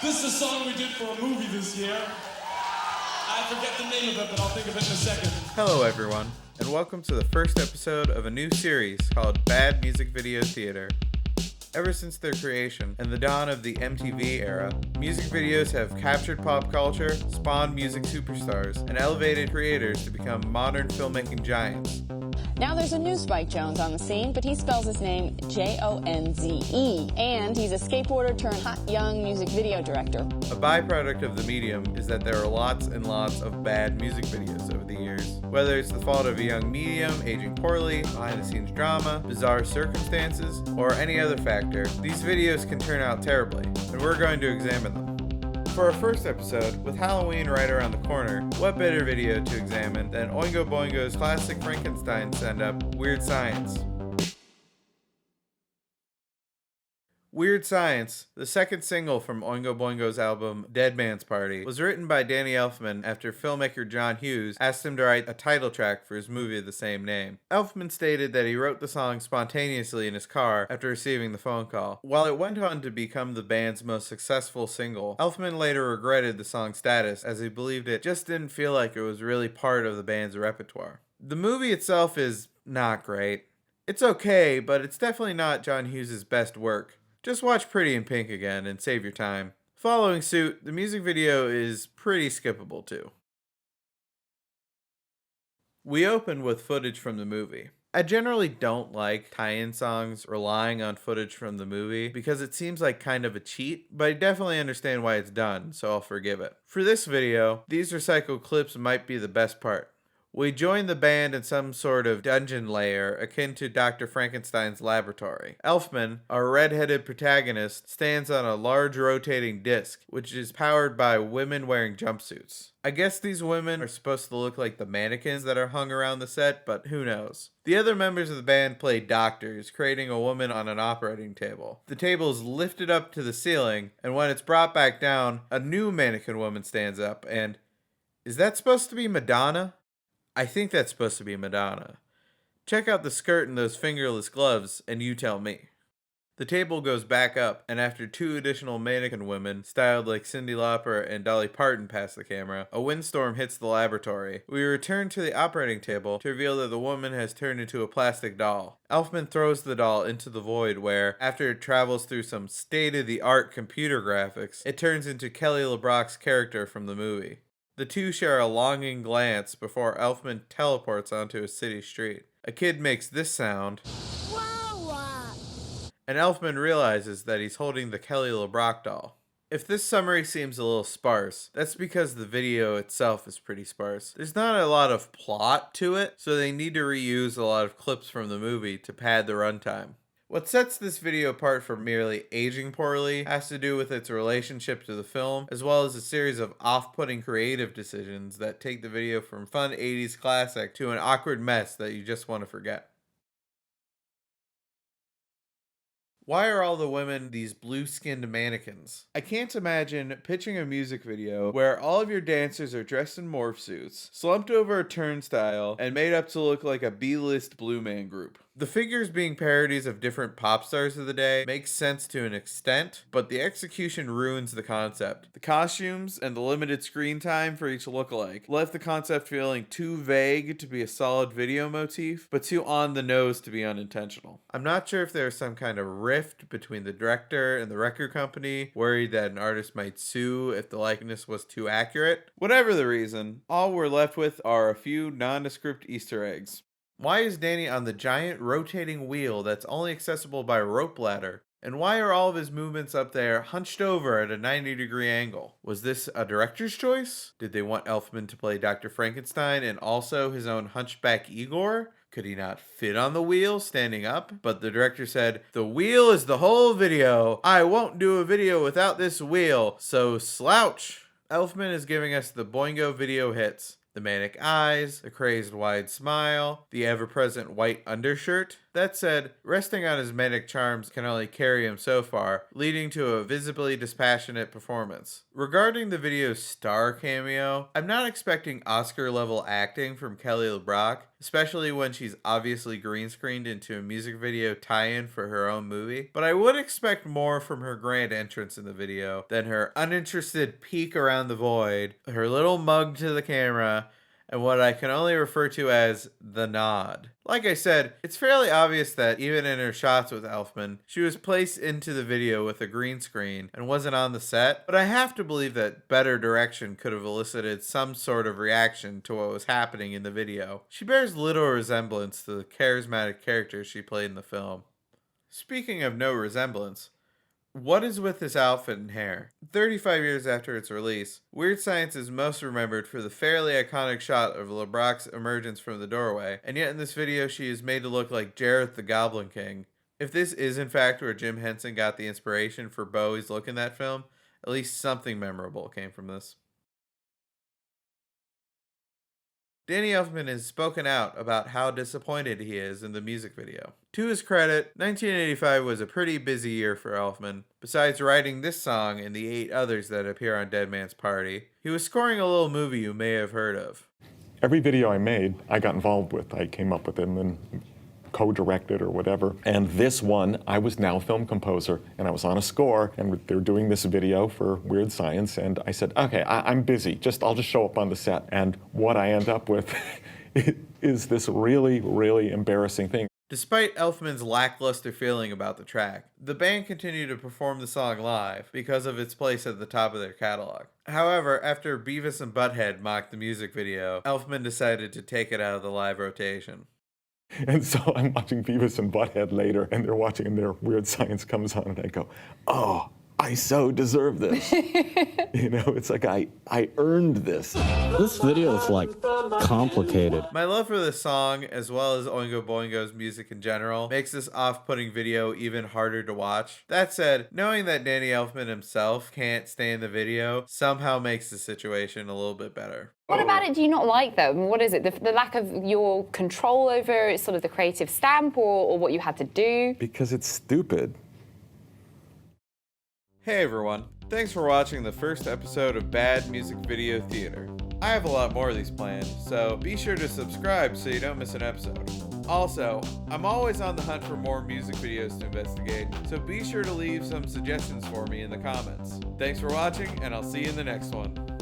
This is a song we did for a movie this year. I forget the name of it, but I'll think of it in a second. Hello everyone, and welcome to the first episode of a new series called Bad Music Video Theater. Ever since their creation and the dawn of the MTV era, music videos have captured pop culture, spawned music superstars, and elevated creators to become modern filmmaking giants. Now there's a new Spike Jonze on the scene, but he spells his name J-O-N-Z-E. And he's a skateboarder turned hot young music video director. A byproduct of the medium is that there are lots and lots of bad music videos over the years. Whether it's the fault of a young medium, aging poorly, behind-the-scenes drama, bizarre circumstances, or any other factor, these videos can turn out terribly, and we're going to examine them. For our first episode, with Halloween right around the corner, what better video to examine than Oingo Boingo's classic Frankenstein send-up, Weird Science. Weird Science, the second single from Oingo Boingo's album Dead Man's Party, was written by Danny Elfman after filmmaker John Hughes asked him to write a title track for his movie of the same name. Elfman stated that he wrote the song spontaneously in his car after receiving the phone call. While it went on to become the band's most successful single, Elfman later regretted the song's status as he believed it just didn't feel like it was really part of the band's repertoire. The movie itself is not great. It's okay, but it's definitely not John Hughes' best work. Just watch Pretty in Pink again and save your time. Following suit, the music video is pretty skippable too. We open with footage from the movie. I generally don't like tie-in songs relying on footage from the movie because it seems like kind of a cheat, but I definitely understand why it's done, so I'll forgive it. For this video, these recycled clips might be the best part. We join the band in some sort of dungeon lair akin to Dr. Frankenstein's laboratory. Elfman, our red-headed protagonist, stands on a large rotating disc, which is powered by women wearing jumpsuits. I guess these women are supposed to look like the mannequins that are hung around the set, but who knows. The other members of the band play doctors, creating a woman on an operating table. The table is lifted up to the ceiling, and when it's brought back down, a new mannequin woman stands up, and... is that supposed to be Madonna? I think that's supposed to be Madonna. Check out the skirt and those fingerless gloves, and you tell me. The table goes back up, and after two additional mannequin women, styled like Cyndi Lauper and Dolly Parton, pass the camera, a windstorm hits the laboratory. We return to the operating table to reveal that the woman has turned into a plastic doll. Elfman throws the doll into the void where, after it travels through some state-of-the-art computer graphics, it turns into Kelly LeBrock's character from the movie. The two share a longing glance before Elfman teleports onto a city street. A kid makes this sound, and Elfman realizes that he's holding the Kelly LeBrock doll. If this summary seems a little sparse, that's because the video itself is pretty sparse. There's not a lot of plot to it, so they need to reuse a lot of clips from the movie to pad the runtime. What sets this video apart from merely aging poorly has to do with its relationship to the film, as well as a series of off-putting creative decisions that take the video from fun 80s classic to an awkward mess that you just want to forget. Why are all the women these blue-skinned mannequins? I can't imagine pitching a music video where all of your dancers are dressed in morph suits, slumped over a turnstile, and made up to look like a B-list blue man group. The figures being parodies of different pop stars of the day makes sense to an extent, but the execution ruins the concept. The costumes and the limited screen time for each lookalike left the concept feeling too vague to be a solid video motif, but too on the nose to be unintentional. I'm not sure if there's some kind of rift between the director and the record company, worried that an artist might sue if the likeness was too accurate. Whatever the reason, all we're left with are a few nondescript Easter eggs. Why is Danny on the giant rotating wheel that's only accessible by rope ladder? And why are all of his movements up there hunched over at a 90-degree angle? Was this a director's choice? Did they want Elfman to play Dr. Frankenstein and also his own hunchback Igor? Could he not fit on the wheel standing up? But the director said, "The wheel is the whole video. I won't do a video without this wheel, so slouch." Elfman is giving us the Boingo video hits. The manic eyes, the crazed wide smile, the ever-present white undershirt. That said, resting on his manic charms can only carry him so far, leading to a visibly dispassionate performance. Regarding the video's star cameo, I'm not expecting Oscar-level acting from Kelly LeBrock, especially when she's obviously green screened into a music video tie-in for her own movie, but I would expect more from her grand entrance in the video than her uninterested peek around the void, her little mug to the camera, and what I can only refer to as the nod. Like I said, it's fairly obvious that even in her shots with Elfman, she was placed into the video with a green screen and wasn't on the set, but I have to believe that better direction could have elicited some sort of reaction to what was happening in the video. She bears little resemblance to the charismatic character she played in the film. Speaking of no resemblance, what is with this outfit and hair? 35 years after its release, Weird Science is most remembered for the fairly iconic shot of LeBrock's emergence from the doorway, and yet in this video she is made to look like Jareth the Goblin King. If this is in fact where Jim Henson got the inspiration for Bowie's look in that film, at least something memorable came from this. Danny Elfman has spoken out about how disappointed he is in the music video. To his credit, 1985 was a pretty busy year for Elfman. Besides writing this song and the 8 others that appear on Dead Man's Party, he was scoring a little movie you may have heard of. Every video I made, I got involved with. I came up with it and then co-directed or whatever. And this one, I was now a film composer, and I was on a score, and they were doing this video for Weird Science, and I said, okay, I'm busy. I'll just show up on the set. And what I end up with is this really, really embarrassing thing. Despite Elfman's lackluster feeling about the track, the band continued to perform the song live because of its place at the top of their catalog. However, after Beavis and Butthead mocked the music video, Elfman decided to take it out of the live rotation. And so I'm watching Beavis and Butthead later, and they're watching, and their Weird Science comes on, and I go, oh, I so deserve this. You know, it's like I earned this. This video is like complicated. My love for this song, as well as Oingo Boingo's music in general, makes this off-putting video even harder to watch. That said, knowing that Danny Elfman himself can't stay in the video somehow makes the situation a little bit better. What about it do you not like, though? What is it? The lack of your control over sort of the creative stamp or what you had to do? Because it's stupid. Hey everyone, thanks for watching the first episode of Bad Music Video Theater. I have a lot more of these planned, so be sure to subscribe so you don't miss an episode. Also, I'm always on the hunt for more music videos to investigate, so be sure to leave some suggestions for me in the comments. Thanks for watching, and I'll see you in the next one.